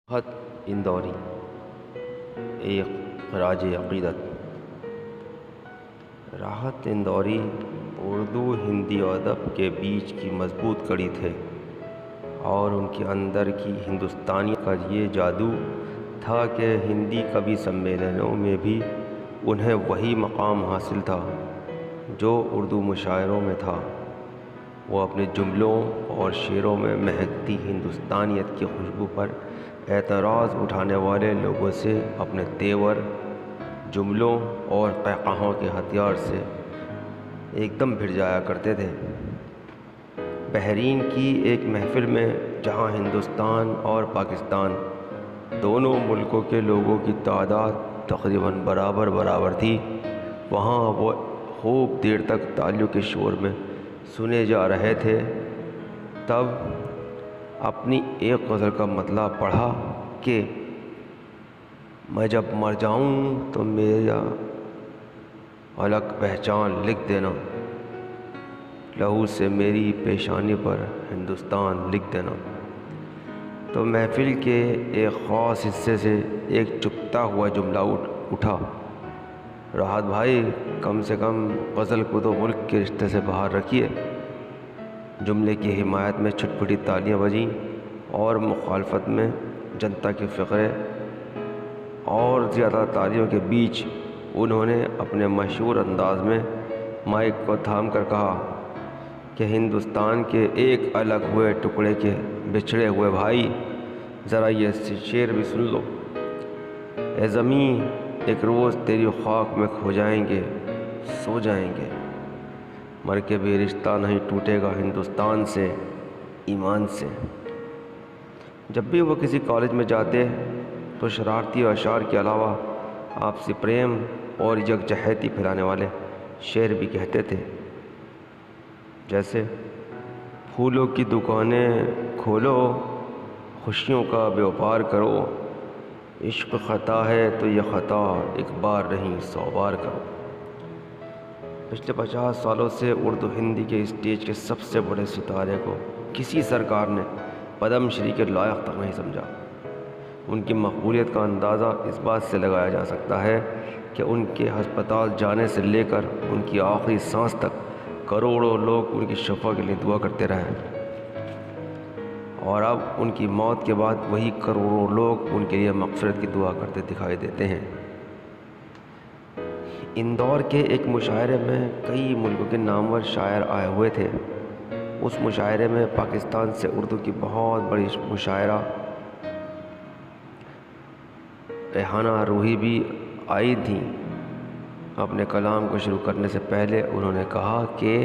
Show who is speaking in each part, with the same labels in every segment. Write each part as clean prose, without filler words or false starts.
Speaker 1: خط اندوری ایک خراج عقیدت۔ راحت اندوری اردو ہندی ادب کے بیچ کی مضبوط کڑی تھے، اور ان کے اندر کی ہندوستانیت کا یہ جادو تھا کہ ہندی کوی سمیلنوں میں بھی انہیں وہی مقام حاصل تھا جو اردو مشاعروں میں تھا۔ وہ اپنے جملوں اور شعروں میں مہکتی ہندوستانیت کی خوشبو پر اعتراض اٹھانے والے لوگوں سے اپنے تیور، جملوں اور قہقہوں کے ہتھیار سے ایک دم بھڑ جایا کرتے تھے۔ بحرین کی ایک محفل میں، جہاں ہندوستان اور پاکستان دونوں ملکوں کے لوگوں کی تعداد تقریباً برابر تھی، وہاں وہ خوب دیر تک تالیوں کے شور میں سنے جا رہے تھے۔ تب اپنی ایک غزل کا مطلع پڑھا کہ میں جب مر جاؤں تو میرا الگ پہچان لکھ دینا، لہو سے میری پیشانی پر ہندوستان لکھ دینا۔ تو محفل کے ایک خاص حصے سے ایک چپتا ہوا جملہ اٹھا، راحت بھائی، کم سے کم غزل کو تو ملک کے رشتے سے باہر رکھیے۔ جملے کی حمایت میں چھٹ پٹی تالیاں بجیں، اور مخالفت میں جنتا کے فقرے اور زیادہ تالیوں کے بیچ انہوں نے اپنے مشہور انداز میں مائک کو تھام کر کہا کہ ہندوستان کے ایک الگ ہوئے ٹکڑے کے بچھڑے ہوئے بھائی، ذرا یہ شعر بھی سن لو۔ اے زمین، ایک روز تیری خاک میں کھو جائیں گے، سو جائیں گے، مر کے بھی رشتہ نہیں ٹوٹے گا ہندوستان سے، ایمان سے۔ جب بھی وہ کسی کالج میں جاتے تو شرارتی اشعار کے علاوہ آپسی پریم اور یکجہتی پھیلانے والے شعر بھی کہتے تھے، جیسے پھولوں کی دکانیں کھولو، خوشیوں کا بیوپار کرو، عشق خطا ہے تو یہ خطا ایک بار نہیں 100 بار کرو۔ پچھلے 50 سالوں سے اردو ہندی کے اسٹیج کے سب سے بڑے ستارے کو کسی سرکار نے پدم شری کے لائق تک نہیں سمجھا۔ ان کی مقبولیت کا اندازہ اس بات سے لگایا جا سکتا ہے کہ ان کے ہسپتال جانے سے لے کر ان کی آخری سانس تک کروڑوں لوگ ان کی شفا کے لیے دعا کرتے رہے، اور اب ان کی موت کے بعد وہی کروڑوں لوگ ان کے لیے مغفرت کی دعا کرتے دکھائی دیتے ہیں۔ اندور کے ایک مشاعرے میں کئی ملکوں کے نامور شاعر آئے ہوئے تھے۔ اس مشاعرے میں پاکستان سے اردو کی بہت بڑی مشاعرہ ریحانہ روحی بھی آئی تھیں۔ اپنے کلام کو شروع کرنے سے پہلے انہوں نے کہا کہ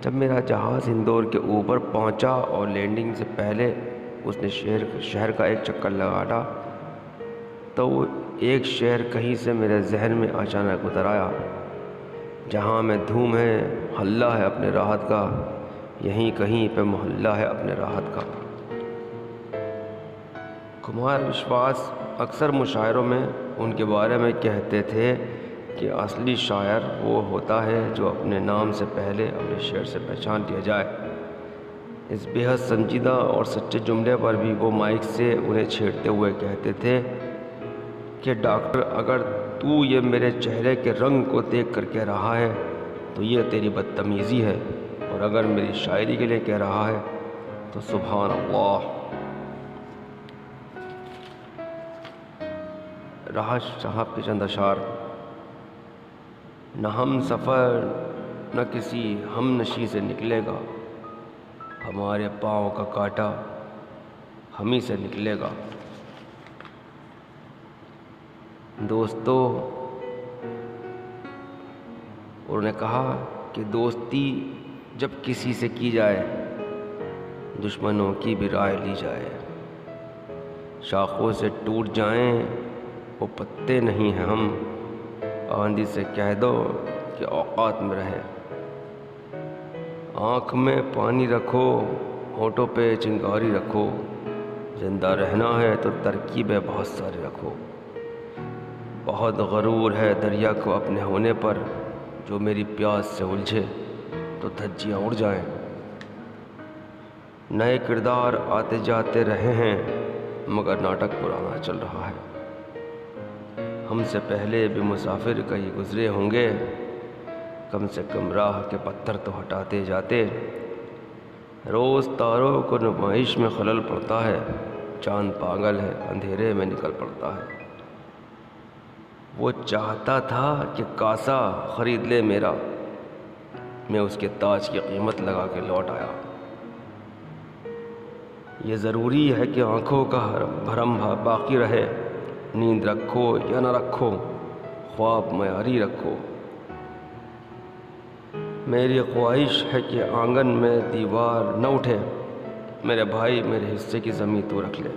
Speaker 1: جب میرا جہاز اندور کے اوپر پہنچا اور لینڈنگ سے پہلے اس نے شہر کا ایک چکر لگایا، تو وہ ایک شعر کہیں سے میرے ذہن میں اچانک اتر آیا، جہاں میں دھوم ہے ہلہ ہے اپنے راحت کا، یہیں کہیں پہ محلہ ہے اپنے راحت کا۔ کمار وشواس اکثر مشاعروں میں ان کے بارے میں کہتے تھے کہ اصلی شاعر وہ ہوتا ہے جو اپنے نام سے پہلے اپنے شعر سے پہچان لیا جائے۔ اس بے حد سنجیدہ اور سچے جملے پر بھی وہ مائک سے انہیں چھیڑتے ہوئے کہتے تھے کہ ڈاکٹر، اگر تو یہ میرے چہرے کے رنگ کو دیکھ کر کہہ رہا ہے تو یہ تیری بدتمیزی ہے، اور اگر میری شاعری کے لیے کہہ رہا ہے تو سبحان اللہ۔ راحت صاحب کے چند اشعار: نہ ہم سفر نہ کسی ہم نشیں سے نکلے گا، ہمارے پاؤں کا کانٹا ہم ہی سے نکلے گا۔ دوستو، انہوں نے کہا کہ دوستی جب کسی سے کی جائے، دشمنوں کی بھی رائے لی جائے، شاخوں سے ٹوٹ جائیں وہ پتے نہیں ہیں ہم، آندھی سے کہہ دو کہ اوقات میں رہے۔ آنکھ میں پانی رکھو، ہونٹوں پہ چنگاری رکھو، زندہ رہنا ہے تو ترکیبیں بہت ساری رکھو۔ بہت غرور ہے دریا کو اپنے ہونے پر، جو میری پیاس سے الجھے تو دھجیاں اڑ جائیں۔ نئے کردار آتے جاتے رہے ہیں، مگر ناٹک پرانا چل رہا ہے۔ ہم سے پہلے بھی مسافر کہیں گزرے ہوں گے، کم سے کم راہ کے پتھر تو ہٹاتے جاتے۔ روز تاروں کو نمائش میں خلل پڑتا ہے، چاند پاگل ہے، اندھیرے میں نکل پڑتا ہے۔ وہ چاہتا تھا کہ کاسا خرید لے میرا، میں اس کے تاج کی قیمت لگا کے لوٹ آیا۔ یہ ضروری ہے کہ آنکھوں کا بھرم باقی رہے، نیند رکھو یا نہ رکھو، خواب معیاری رکھو۔ میری خواہش ہے کہ آنگن میں دیوار نہ اٹھے، میرے بھائی میرے حصے کی زمین تو رکھ لے۔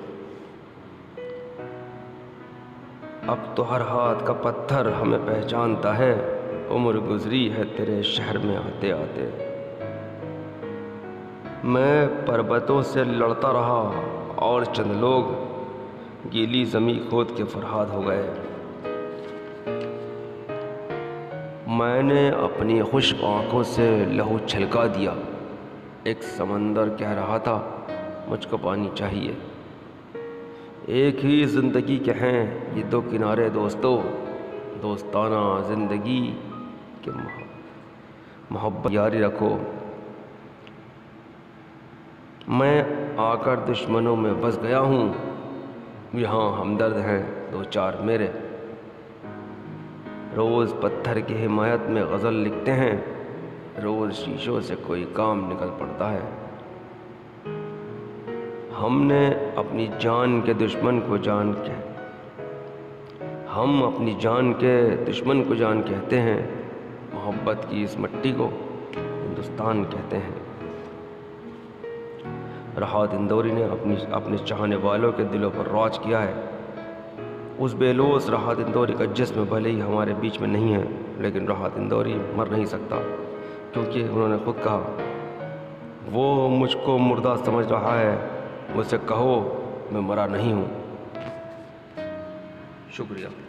Speaker 1: اب تو ہر ہاتھ کا پتھر ہمیں پہچانتا ہے، عمر گزری ہے تیرے شہر میں آتے آتے۔ میں پربتوں سے لڑتا رہا اور چند لوگ گیلی زمیں کھود کے فرہاد ہو گئے۔ میں نے اپنی خشک آنکھوں سے لہو چھلکا دیا۔ ایک سمندر کہہ رہا تھا مجھ کو پانی چاہیے۔ ایک ہی زندگی کے ہیں یہ دو کنارے دوستو، دوستانہ زندگی کے محبت جاری رکھو۔ میں آ کر دشمنوں میں بس گیا ہوں، یہاں ہمدرد ہیں دو چار میرے۔ روز پتھر کی حمایت میں غزل لکھتے ہیں، روز شیشوں سے کوئی کام نکل پڑتا ہے۔ ہم اپنی جان کے دشمن کو جان کہتے ہیں، محبت کی اس مٹی کو ہندوستان کہتے ہیں۔ راحت اندوری نے اپنے چاہنے والوں کے دلوں پر راج کیا ہے۔ اس بے لوث راحت اندوری کا جسم بھلے ہی ہمارے بیچ میں نہیں ہے، لیکن راحت اندوری مر نہیں سکتا، کیونکہ انہوں نے خود کہا وہ مجھ کو مردہ سمجھ رہا ہے، مجھ سے کہو میں مرا نہیں ہوں۔ شکریہ۔